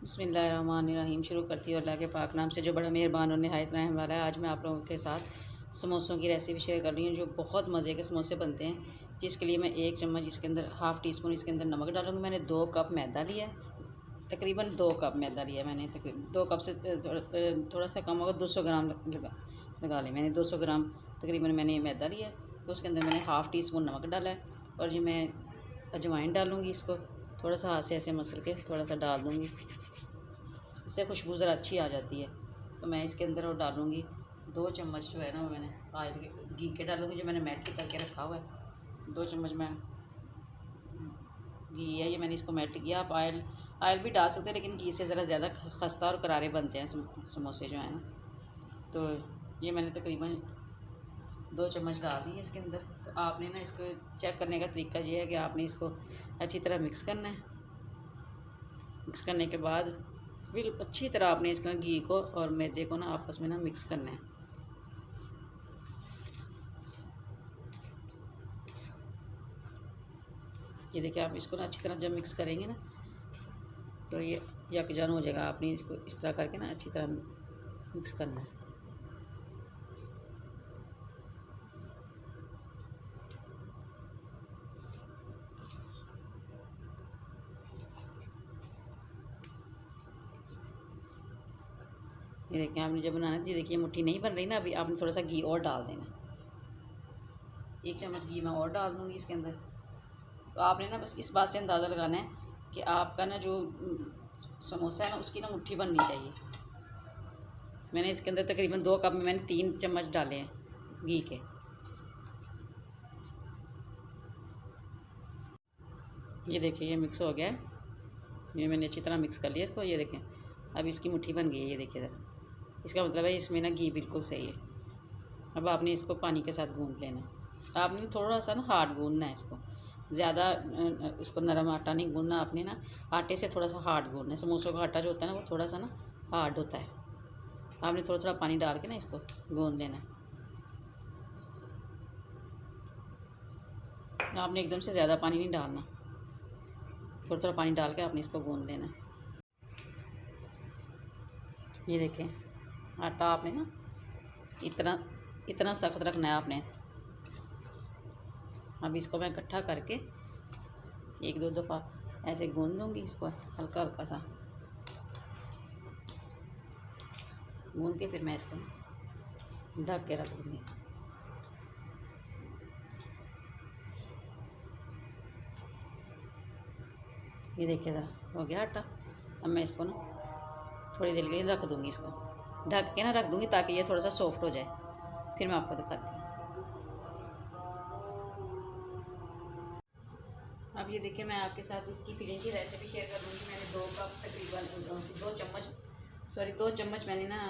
बिस्मिल्लाहिर्रहमानिर्रहीम। शुरू करती हूँ अल्लाह के पाक नाम से जो बड़ा मेहरबान और निहायत रहम वाला है। आज मैं आप लोगों के साथ समोसों की रेसिपी शेयर कर रही हूँ जो बहुत मज़े के समोसे बनते हैं। जिसके लिए मैं 1 चम्मच इसके अंदर हाफ़ टी स्पून इसके अंदर नमक डालूँगी। मैंने 2 कप मैदा लिया है, तकरीबन 2 कप मैदा लिया मैंने। तकरीबन 2 कप से थोड़ा सा कम होगा, 200 ग्राम लगा लें। मैंने 200 ग्राम तकरीबन मैंने मैदा लिया है। तो उसके अंदर मैंने हाफ़ टी स्पून नमक डाला है और ये मैं अजवाइन डालूँगी। इसको थोड़ा सा हाथ से ऐसे मसल के थोड़ा सा डाल दूँगी, इससे खुशबू ज़रा अच्छी आ जाती है। तो मैं इसके अंदर और डालूँगी 2 चम्मच जो है ना, वो मैंने ऑयल के घी के डालूँगी जो मैंने मेल्ट करके रखा हुआ है। 2 चम्मच मैं घी है, ये मैंने इसको मेल्ट किया। आप ऑयल भी डाल सकते हैं, लेकिन घी से ज़रा ज़्यादा खस्ता और करारे बनते हैं समोसे जो है ना। तो ये मैंने तकरीबन 2 चम्मच डाल दी है इसके अंदर। तो आपने ना इसको चेक करने का तरीका ये है कि आपने इसको अच्छी तरह मिक्स करना है। मिक्स करने के बाद बिल्कुल अच्छी तरह आपने इसका घी को और मैदे को ना आपस में ना मिक्स करना है। ये देखिए, आप इसको ना अच्छी तरह जब मिक्स करेंगे ना तो ये यकजान हो जाएगा। आपने इसको इस तरह करके ना अच्छी तरह मिक्स करना है। ये देखिए, आपने जब बनाना है, देखिए मुट्ठी नहीं बन रही ना, अभी आपने थोड़ा सा घी और डाल देना। 1 चम्मच घी मैं और डाल दूँगी इसके अंदर। तो आपने ना बस इस बात से अंदाज़ा लगाना है कि आपका ना जो समोसा है ना, उसकी ना मुट्ठी बननी चाहिए। मैंने इसके अंदर तकरीबन 2 कप में मैंने 3 चम्मच डाले हैं घी के। ये देखिए, ये मिक्स हो गया है। ये मैंने अच्छी तरह मिक्स कर लिया इसको। ये देखें, अब इसकी मुट्ठी बन गई है। ये देखिए ज़रा, इसका मतलब है इसमें ना घी बिल्कुल सही है। अब आपने इसको पानी के साथ गूँध लेना है। आपने थोड़ा सा ना हार्ड गूँधना है इसको, ज़्यादा इसको नरम आटा नहीं गूँधना आपने ना, आटे से थोड़ा सा हार्ड गूँधना है। समोसों का आटा जो होता है ना, वो थोड़ा सा ना हार्ड होता है। आपने थोड़ा थोड़ा पानी डाल के ना इसको गूँध लेना है। आपने एकदम से ज़्यादा पानी नहीं डालना, थोड़ा थोड़ा पानी डाल के आपने इसको गूँध लेना है। ये देखें, आटा आपने ना इतना इतना सख्त रखना है आपने। अब इसको मैं इकट्ठा करके 1-2 दफ़ा ऐसे गूँध लूँगी इसको, हल्का हल्का सा गूँध के फिर मैं इसको ढक के रख दूँगी। ये देखिए ज़रा, हो गया आटा। अब मैं इसको ना थोड़ी देर के लिए रख दूँगी, इसको ढक के ना रख दूँगी ताकि ये थोड़ा सा सॉफ्ट हो जाए। फिर मैं आपको दिखाती हूँ। अब ये देखिए, मैं आपके साथ इसकी फिलिंग की रेसिपी शेयर कर दूँगी। मैंने 2 कप तकरीबन 2 चम्मच मैंने ना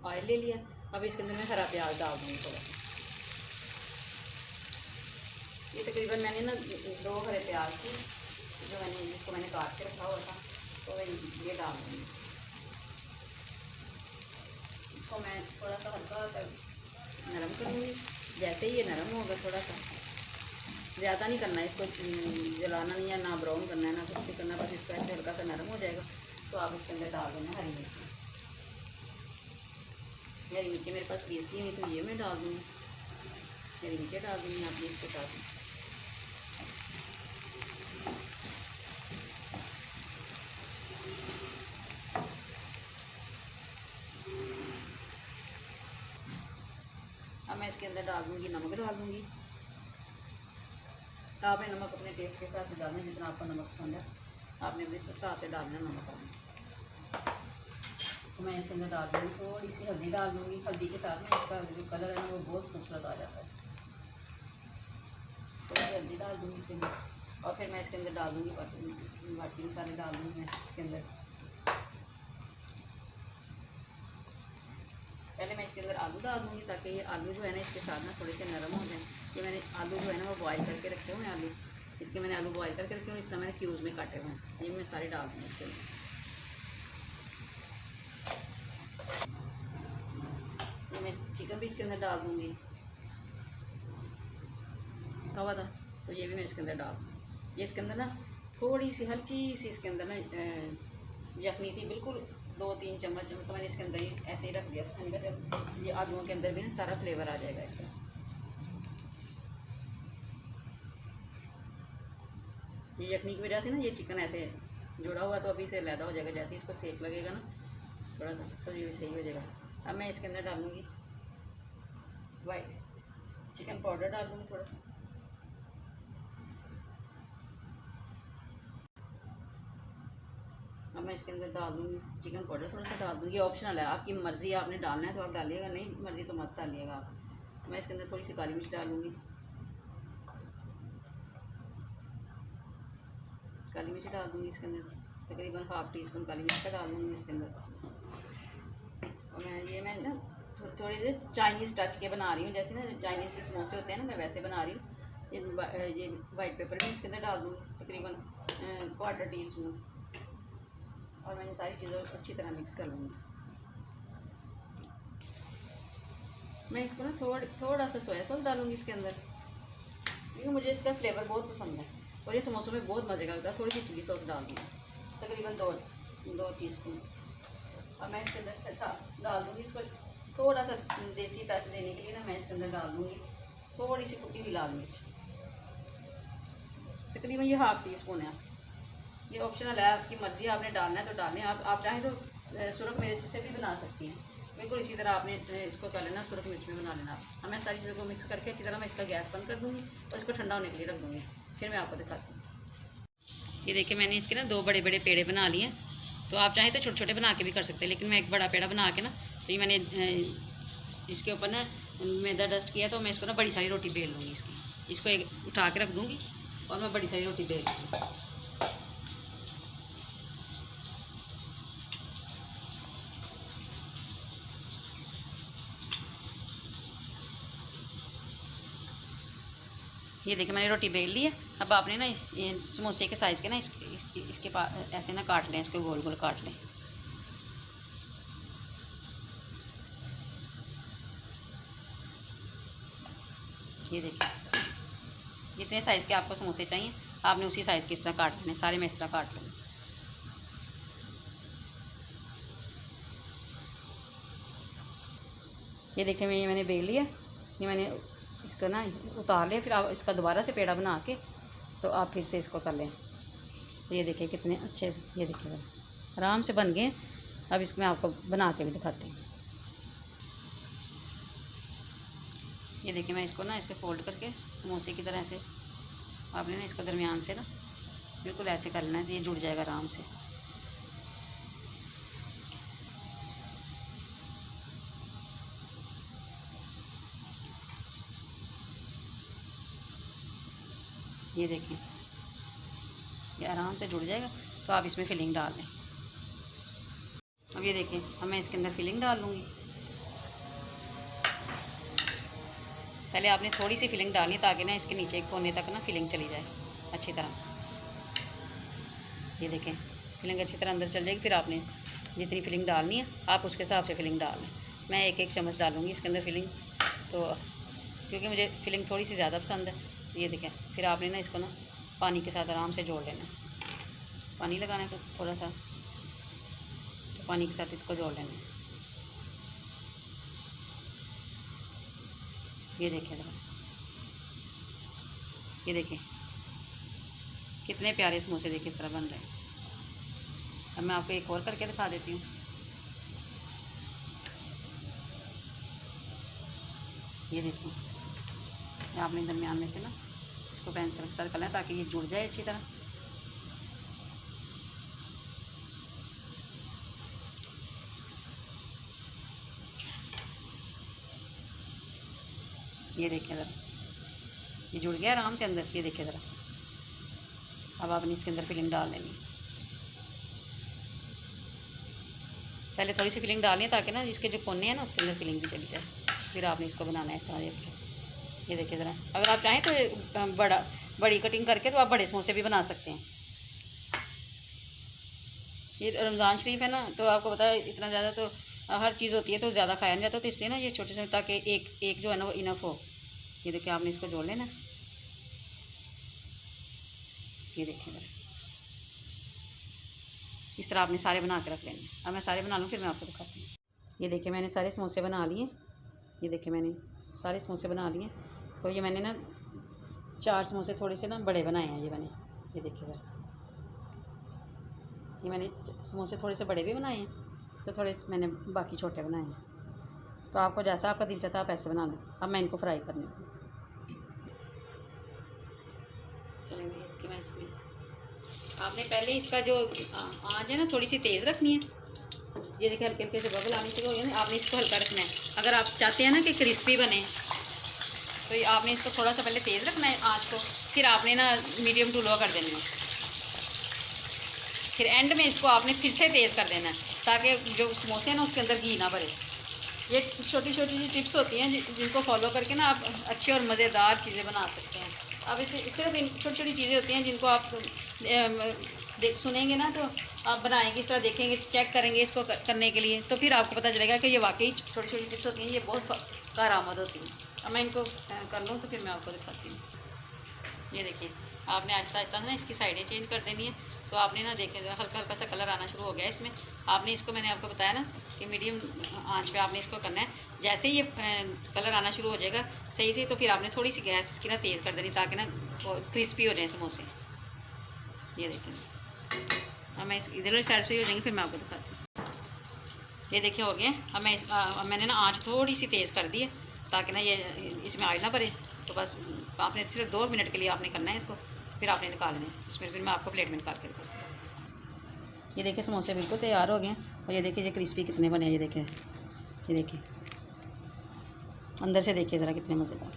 ऑयल ले लिया। अब इसके अंदर मैं हरा प्याज डाल दूँगी थोड़ा सा। ये तकरीबन मैंने ना 2 हरे प्याज थी जो जिसको मैंने काट के रखा हुआ था, तो ये डाल दूँगी। इसको मैं थोड़ा सा हल्का सा नरम करूँगी। जैसे ही ये नरम होगा, थोड़ा सा, ज़्यादा नहीं करना है इसको, जलाना नहीं है, ना ब्राउन करना है, ना कुछ भी करना। बस इसको ऐसे हल्का सा नरम हो जाएगा तो आप इसके अंदर डाल देना हरी मिर्ची। हरी मिर्ची मेरे पास पीसी हुई तो ये मैं डाल दूँगी। हरी मिर्ची डाल दूँगी आपने इसके साथ। अब मैं इसके अंदर डाल दूँगी नमक, डाल दूँगी। आपने नमक अपने टेस्ट के हिसाब से डालना है, जितना आपको नमक पसंद है आपने अपने हिसाब से डालना नमक आपने। तो मैं इसके अंदर डाल दूँगी थोड़ी सी हल्दी डाल दूँगी। हल्दी के साथ में इसका जो कलर है ना, वो बहुत खूबसूरत आ जाता है। थोड़ी सी हल्दी डाल दूँगी इसके अंदर और फिर मैं इसके अंदर डाल दूँगी बाकी मसाले डाल दूँगी मैं इसके अंदर। पहले मैं इसके अंदर आलू डाल दूँगी ताकि ये आलू जो है ना इसके साथ ना थोड़े से नरम हो जाए। ये मैंने आलू जो है ना वो बॉयल करके रखे हुए हैं। आलू इसके मैंने आलू बॉयल करके रखे हुए, इस तरह मैंने क्यूब्स में काटे हुए हैं। ये मैं सारे डाल दूँगी इसके अंदर। ये मैं चिकन भी इसके अंदर डाल दूँगी, हुआ था तो ये भी मैं इसके अंदर डाल दूँगी। ये इसके अंदर ना थोड़ी सी हल्की सी इसके अंदर ना यखनी थी बिल्कुल 2-3 चम्मच, तो मैंने इसके अंदर ही ऐसे ही रख दिया। मैंने कहा जब ये आलूओं के अंदर भी ना सारा फ्लेवर आ जाएगा इसका। ये यखनी की वजह से ना ये चिकन ऐसे जुड़ा हुआ, तो अभी से लैदा हो जाएगा। जैसे ही इसको सेक लगेगा ना थोड़ा सा, तो ये सही हो जाएगा। अब मैं इसके अंदर डालूँगी वाइट चिकन पाउडर, डालूँगी थोड़ा सा। अब मैं इसके अंदर डाल दूँगी चिकन पाउडर, थोड़ा सा डाल दूँगी। ऑप्शनल है, आपकी मर्ज़ी, आपने डालना है तो आप डालिएगा, नहीं मर्ज़ी तो मत डालिएगा आप। मैं इसके अंदर थोड़ी सी काली मिर्च डालूँगी, काली मिर्च डाल दूँगी इसके अंदर, तकरीबन ½ टी स्पून काली मिर्च का डाल दूँगी इसके अंदर। और मैं ना थोड़ी सी चाइनीज़ टच के बना रही हूँ, जैसे ना चाइनीज़ समोसे होते हैं ना, मैं वैसे बना रही हूँ। ये वाइट पेपर भी इसके अंदर डाल दूँगी, तकरीबन ½ टी स्पून। और मैं ये सारी चीज़ों अच्छी तरह मिक्स कर लूँगी। मैं इसको ना थोड़ा सा सोया सॉस डालूँगी इसके अंदर, क्योंकि मुझे इसका फ्लेवर बहुत पसंद है और ये समोसों में बहुत मज़े का लगता है। थोड़ी सी चिली सॉस डाल दूँगी, तकरीबन 2 टीस्पून। और मैं इसके अंदर डाल दूँगी इसको थोड़ा सा देसी टच देने के लिए ना, मैं इसके अंदर डाल दूँगी थोड़ी सी कुटी हुई लाल मिर्च, तकरीबन ये ½ टी स्पून है। ये ऑप्शनल है, आपकी मर्ज़ी, आपने डालना है तो डालें। आप चाहें तो सुरख मिर्च से भी बना सकती हैं, बिल्कुल इसी तरह आपने इसको कर लेना, सुरख मिर्च में बना लेना। अब मैं सारी चीज़ों को मिक्स करके अच्छी तरह मैं इसका गैस बंद कर दूँगी और इसको ठंडा होने के लिए रख दूँगी, फिर मैं आपको दिखाती हूँ। ये देखिए मैंने इसके ना 2 बड़े बड़े पेड़े बना लिए। तो आप चाहें तो छोटे छोटे बना के भी कर सकते हैं, लेकिन मैं एक बड़ा पेड़ा बना के ना, तो ये मैंने इसके ऊपर ना मैदा डस्ट किया, तो मैं इसको ना बड़ी सारी रोटी बेल लूँगी इसको एक उठा के रख दूँगी और मैं बड़ी सारी रोटी बेल लूँगी। ये देखिए मैंने रोटी बेल ली है। अब आपने ना समोसे के साइज़ के ना इसके पास ऐसे ना काट लें, इसको गोल गोल काट लें। ये देखिए जितने साइज़ के आपको समोसे चाहिए आपने उसी साइज़ के इस तरह काट लेने, सारे मैं इस तरह काट लूँगी। ये देखिए मैंने बेल लिया। ये मैंने इसको ना उतार लिया, फिर आप इसका दोबारा से पेड़ा बना के तो आप फिर से इसको कर लें। तो ये देखिए कितने अच्छे, ये देखिए आराम से बन गए। अब इसमें आपको बना के भी दिखाती हूँ। ये देखिए मैं इसको ना ऐसे फोल्ड करके समोसे की तरह ऐसे आपने ना इसको दरमियान से ना बिल्कुल ऐसे कर लेना है, तो ये जुड़ जाएगा आराम से। ये देखिए ये आराम से जुड़ जाएगा, तो आप इसमें फिलिंग डाल दें। अब ये देखिए अब मैं इसके अंदर फिलिंग डाल लूँगी। पहले आपने थोड़ी सी फिलिंग डालनी ताकि ना इसके नीचे कोने तक ना फिलिंग चली जाए अच्छी तरह। ये देखें फिलिंग अच्छी तरह अंदर चल जाएगी, फिर आपने जितनी फिलिंग डालनी है आप उसके हिसाब से फिलिंग डाल लें। मैं 1-1 चम्मच डालूँगी इसके अंदर फिलिंग, तो क्योंकि मुझे फिलिंग थोड़ी सी ज़्यादा पसंद है। ये देखें फिर आपने ना इसको ना पानी के साथ आराम से जोड़ लेना। पानी लगाना है थोड़ा सा, तो पानी के साथ इसको जोड़ लेना। ये देखें ज़रा, ये देखें कितने प्यारे समोसे देखिए इस तरह बन रहे हैं। अब मैं आपको एक और करके दिखा देती हूँ। ये देखिए आपने दरमियान में से ना इसको पेंसिल सर्कल है ताकि ये जुड़ जाए अच्छी तरह। ये देखिए ज़रा ये जुड़ गया आराम से अंदर से। ये देखिए ज़रा अब आपने इसके अंदर फिलिंग डाल लेनी है। पहले थोड़ी सी फिलिंग डालनी है ताकि ना इसके जो कोने हैं ना उसके अंदर फिलिंग भी चली जाए, फिर आपने इसको बनाना है इस तरह। ये देखिए ज़रा, अगर आप चाहें तो बड़ी कटिंग करके तो आप बड़े समोसे भी बना सकते हैं। ये रमज़ान शरीफ है ना, तो आपको पता है इतना ज़्यादा तो हर चीज़ होती है तो ज़्यादा खाया नहीं जाता, तो इसलिए ना ये छोटे छोटे ताकि एक जो है ना वो इनफ हो। ये देखिए आपने इसको जोड़ लेना। ये देखिए ज़रा इस तरह आपने सारे बना के रख लेने। अब मैं सारे बना लूँ फिर मैं आपको दिखाती हूँ। ये देखिए मैंने सारे समोसे बना लिए। ये देखिए मैंने सारे समोसे बना लिए। तो ये मैंने ना 4 समोसे थोड़े से ना बड़े बनाए हैं। ये देखिए ज़रा, ये मैंने समोसे थोड़े से बड़े भी बनाए हैं, तो थोड़े मैंने बाकी छोटे बनाए हैं। तो आपको जैसा आपका दिल चाहता है आप ऐसे बना लें। अब मैं इनको फ्राई करने लूँ। चलेंगे कि मैं इसमें आपने पहले इसका जो आँच है ना थोड़ी सी तेज़ रखनी है। ये देखिए हल्के हल्के से बबल आने से हो ना, आपने इसको हल्का रखना है। अगर आप चाहते हैं ना कि क्रिस्पी बने तो आपने इसको थोड़ा सा पहले तेज़ रखना है आँच को, फिर आपने ना मीडियम टू लो कर देना है, फिर एंड में इसको आपने फिर से तेज़ कर देना है ताकि जो समोसे हैं ना उसके अंदर घी ना भरे। ये छोटी छोटी सी टिप्स होती हैं जिनको फॉलो करके ना आप अच्छी और मज़ेदार चीज़ें बना सकते हैं। अब इसे सिर्फ इन छोटी छोटी चीज़ें होती हैं जिनको आप सुनेंगे ना तो आप बनाएंगे, इस तरह देखेंगे, चेक करेंगे इसको करने के लिए, तो फिर आपको पता चलेगा कि ये वाकई छोटी छोटी टिप्स होती हैं, ये बहुत कारआमद होती हैं। अब मैं इनको कर लूँ तो फिर मैं आपको दिखाती हूँ। ये देखिए आपने आहिस्ता आहिस्ता ना इसकी साइडें चेंज कर देनी है। तो आपने ना देखें हल्का हल्का सा कलर आना शुरू हो गया इसमें। आपने इसको मैंने आपको बताया ना कि मीडियम आंच पे आपने इसको करना है। जैसे ही ये कलर आना शुरू हो जाएगा सही से, तो फिर आपने थोड़ी सी गैस इसकी ना तेज़ कर देनी ताकि ना क्रिस्पी हो जाए समोसे। ये देखें अब मैं इधर वाली साइड से हो जाएंगे फिर मैं आपको दिखाती हूँ। ये देखिए हो गया। अब मैंने ना आँच थोड़ी सी तेज़ कर दी है ताकि ना ये इसमें ऑयल ना भरे। तो बस आपने सिर्फ 2 मिनट के लिए आपने करना है इसको, फिर आपने निकालना है इसमें। फिर मैं आपको प्लेट में निकाल के दिखाती हूँ। ये देखिए समोसे बिल्कुल तैयार हो गए हैं और ये देखिए ये क्रिस्पी कितने बने हैं। ये देखिए अंदर से देखिए ज़रा कितने मज़ेदार,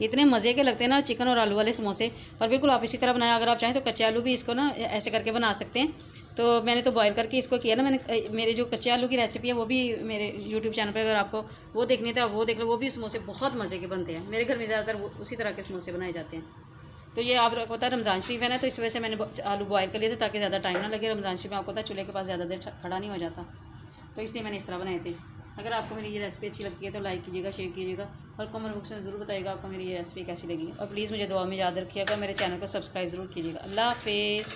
इतने मज़े के लगते हैं ना चिकन और आलू वाले समोसे। और बिल्कुल आप इसी तरह बनाया। अगर आप चाहें तो कच्चे आलू भी इसको ना ऐसे करके बना सकते हैं। तो मैंने तो बॉईल करके इसको किया ना। मैंने मेरे जो कच्चे आलू की रेसिपी है वो भी मेरे यूट्यूब चैनल पर, अगर आपको वो देखनी था वो देख लो। वो भी समोसे बहुत मज़े के बनते हैं। मेरे घर में ज़्यादातर उसी तरह के समोसे बनाए जाते हैं। तो ये आपको पता है रमज़ान शरीफ है ना, तो इस वजह से मैंने आलू बॉयल कर लिए थे ताकि ज़्यादा टाइम ना लगे। रमज़ान शरीफ में आपको पता है चूल्हे के पास ज़्यादा देर खड़ा नहीं हो जाता, तो इसलिए मैंने इस तरह बनाए थे। अगर आपको मेरी ये रेसिपी अच्छी लगती है तो लाइक कीजिएगा, शेयर कीजिएगा और कमेंट बॉक्स में ज़रूर बताइएगा आपको मेरी ये रेसिपी कैसी लगी। और प्लीज़ मुझे दुआ में याद रखिएगा, मेरे चैनल को सब्सक्राइब ज़रूर कीजिएगा। अल्लाह हाफ़िज़।